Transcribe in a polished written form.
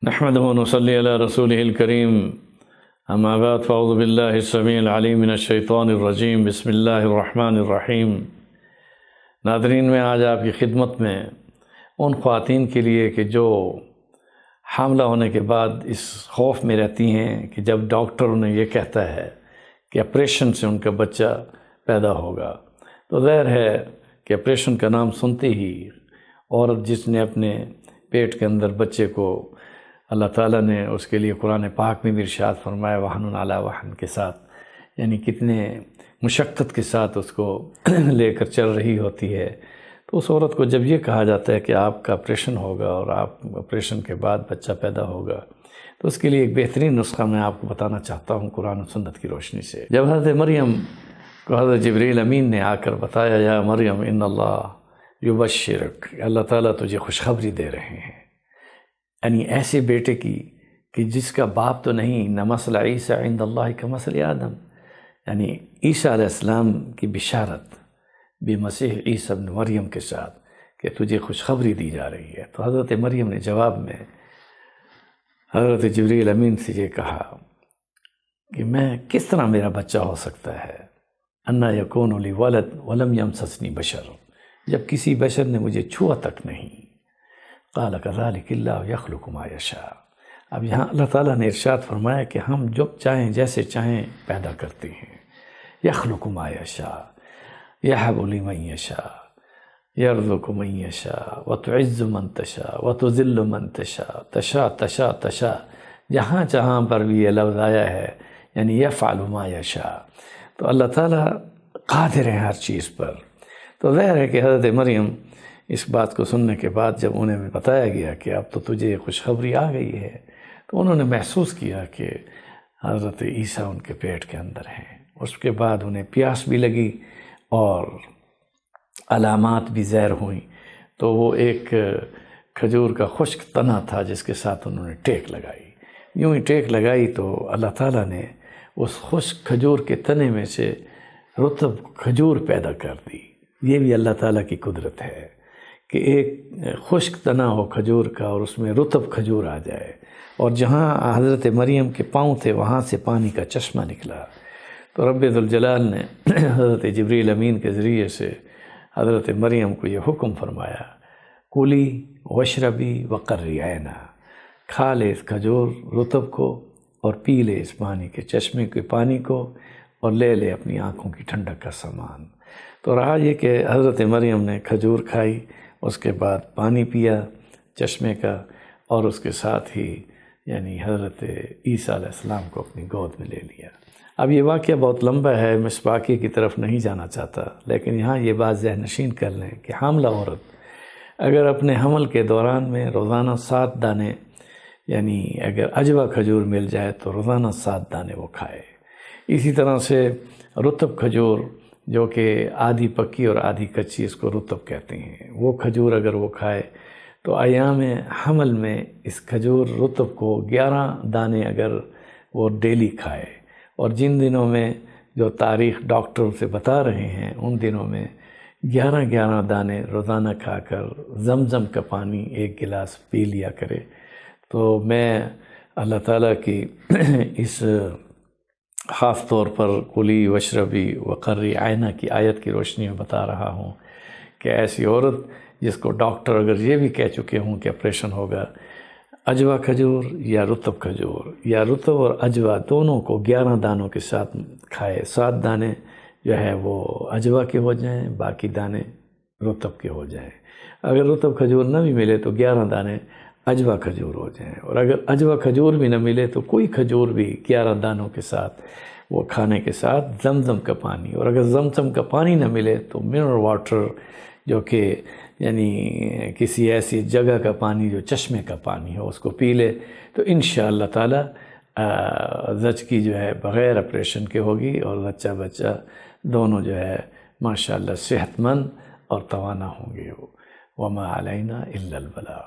نحمده ونصلي على رسوله الكريم اما بعد فاعوذ بالله السميع العليم من الشیطان الرجیم بسم اللہ الرحمن الرحیم۔ ناظرین، میں آج آپ کی خدمت میں ان خواتین کے لیے کہ جو حاملہ ہونے کے بعد اس خوف میں رہتی ہیں کہ جب ڈاکٹر انہیں یہ کہتا ہے کہ آپریشن سے ان کا بچہ پیدا ہوگا، تو ظاہر ہے کہ آپریشن کا نام سنتے ہی عورت جس نے اپنے پیٹ کے اندر بچے کو اللہ تعالیٰ نے اس کے لیے قرآن پاک میں بھی ارشاد فرمایا وَحْنٌ عَلَىٰ وَحْن کے ساتھ، یعنی کتنے مشقت کے ساتھ اس کو لے کر چل رہی ہوتی ہے، تو اس عورت کو جب یہ کہا جاتا ہے کہ آپ کا آپریشن ہوگا اور آپ آپریشن کے بعد بچہ پیدا ہوگا، تو اس کے لیے ایک بہترین نسخہ میں آپ کو بتانا چاہتا ہوں قرآن و سنت کی روشنی سے۔ جب حضرت مریم کو حضرت جبریل امین نے آ کر بتایا یا مریم ان اللہ یبشرک، اللہ تعالیٰ تجھے خوشخبری دے رہے ہیں، یعنی ایسے بیٹے کی کہ جس کا باپ تو نہیں، نہ مثل عیسیٰ عند اللہ کا مثل آدم، یعنی عیسیٰ علیہ السلام کی بشارت بمسیح عیسیٰ ابن مریم کے ساتھ کہ تجھے خوشخبری دی جا رہی ہے۔ تو حضرت مریم نے جواب میں حضرت جبریل امین سے یہ کہا کہ میں کس طرح میرا بچہ ہو سکتا ہے، انا یکون لی ولد ولم یمسسنی بشر، جب کسی بشر نے مجھے چھوا تک نہیں۔ قال کذلک اللہ یخلق ما یشاء، اب یہاں اللہ تعالیٰ نے ارشاد فرمایا کہ ہم جب چاہیں جیسے چاہیں پیدا کرتے ہیں۔ یخلق ما یشاء یہب لمن یشاء یرزق من یشاء وتعز من تشاء وتذل من تشاء تشاء تشاء تشاء، جہاں جہاں پر بھی یہ لفظ آیا ہے یعنی یفعل ما یشاء، تو اللہ تعالیٰ قادر ہے ہر چیز پر۔ تو ظاہر ہے کہ حضرت مریم اس بات کو سننے کے بعد جب انہیں بتایا گیا کہ اب تو تجھے خوشخبری آ گئی ہے، تو انہوں نے محسوس کیا کہ حضرت عیسیٰ ان کے پیٹ کے اندر ہیں۔ اس کے بعد انہیں پیاس بھی لگی اور علامات بھی ظاہر ہوئیں، تو وہ ایک کھجور کا خشک تنا تھا جس کے ساتھ انہوں نے ٹیک لگائی۔ یوں ہی ٹیک لگائی تو اللہ تعالیٰ نے اس خشک کھجور کے تنے میں سے رطب کھجور پیدا کر دی۔ یہ بھی اللہ تعالیٰ کی قدرت ہے کہ ایک خشک تنا ہو کھجور کا اور اس میں رطب کھجور آ جائے، اور جہاں حضرت مریم کے پاؤں تھے وہاں سے پانی کا چشمہ نکلا۔ تو رب ذوالجلال نے حضرت جبریل امین کے ذریعے سے حضرت مریم کو یہ حکم فرمایا کُلی واشربی وقرری عینا، کھا لے اس کھجور رطب کو اور پی لے اس پانی کے چشمے کے پانی کو اور لے لے اپنی آنکھوں کی ٹھنڈک کا سامان۔ تو رہا یہ کہ حضرت مریم نے کھجور کھائی، اس کے بعد پانی پیا چشمے کا، اور اس کے ساتھ ہی یعنی حضرت عیسیٰ علیہ السلام کو اپنی گود میں لے لیا۔ اب یہ واقعہ بہت لمبا ہے، میں اس واقعے کی طرف نہیں جانا چاہتا، لیکن یہاں یہ بات ذہن نشین کر لیں کہ حاملہ عورت اگر اپنے حمل کے دوران میں روزانہ 7 دانے یعنی اگر عجوہ کھجور مل جائے تو روزانہ 7 دانے وہ کھائے۔ اسی طرح سے رطب کھجور جو کہ آدھی پکی اور آدھی کچی، اس کو رطب کہتے ہیں، وہ کھجور اگر وہ کھائے تو ایام حمل میں اس کھجور رطب کو 11 دانے اگر وہ ڈیلی کھائے، اور جن دنوں میں جو تاریخ ڈاکٹر سے بتا رہے ہیں ان دنوں میں 11 دانے روزانہ کھا کر زمزم کا پانی 1 گلاس پی لیا کرے۔ تو میں اللہ تعالیٰ کی اس خاص طور پر کلی وشربی وقرری عینہ کی آیت کی روشنی میں بتا رہا ہوں کہ ایسی عورت جس کو ڈاکٹر اگر یہ بھی کہہ چکے ہوں کہ آپریشن ہوگا، عجوہ کھجور یا رطب کھجور یا رطب اور عجوہ دونوں کو 11 دانوں کے ساتھ کھائے، 7 دانے جو ہے وہ عجوہ کے ہو جائیں، باقی دانے رطب کے ہو جائیں۔ اگر رطب کھجور نہ بھی ملے تو 11 دانے عجوہ کھجور ہو جائیں، اور اگر عجوہ کھجور بھی نہ ملے تو کوئی کھجور بھی 11 دانوں کے ساتھ وہ کھانے کے ساتھ زمزم کا پانی، اور اگر زمزم کا پانی نہ ملے تو منرل واٹر جو کہ یعنی کسی ایسی جگہ کا پانی جو چشمے کا پانی ہو اس کو پی لے، تو انشاءاللہ تعالی زچگی جو ہے بغیر آپریشن کے ہوگی، اور بچہ دونوں جو ہے ماشاءاللہ صحت مند اور توانا ہوں گے۔ وما علینا الا البلاغ۔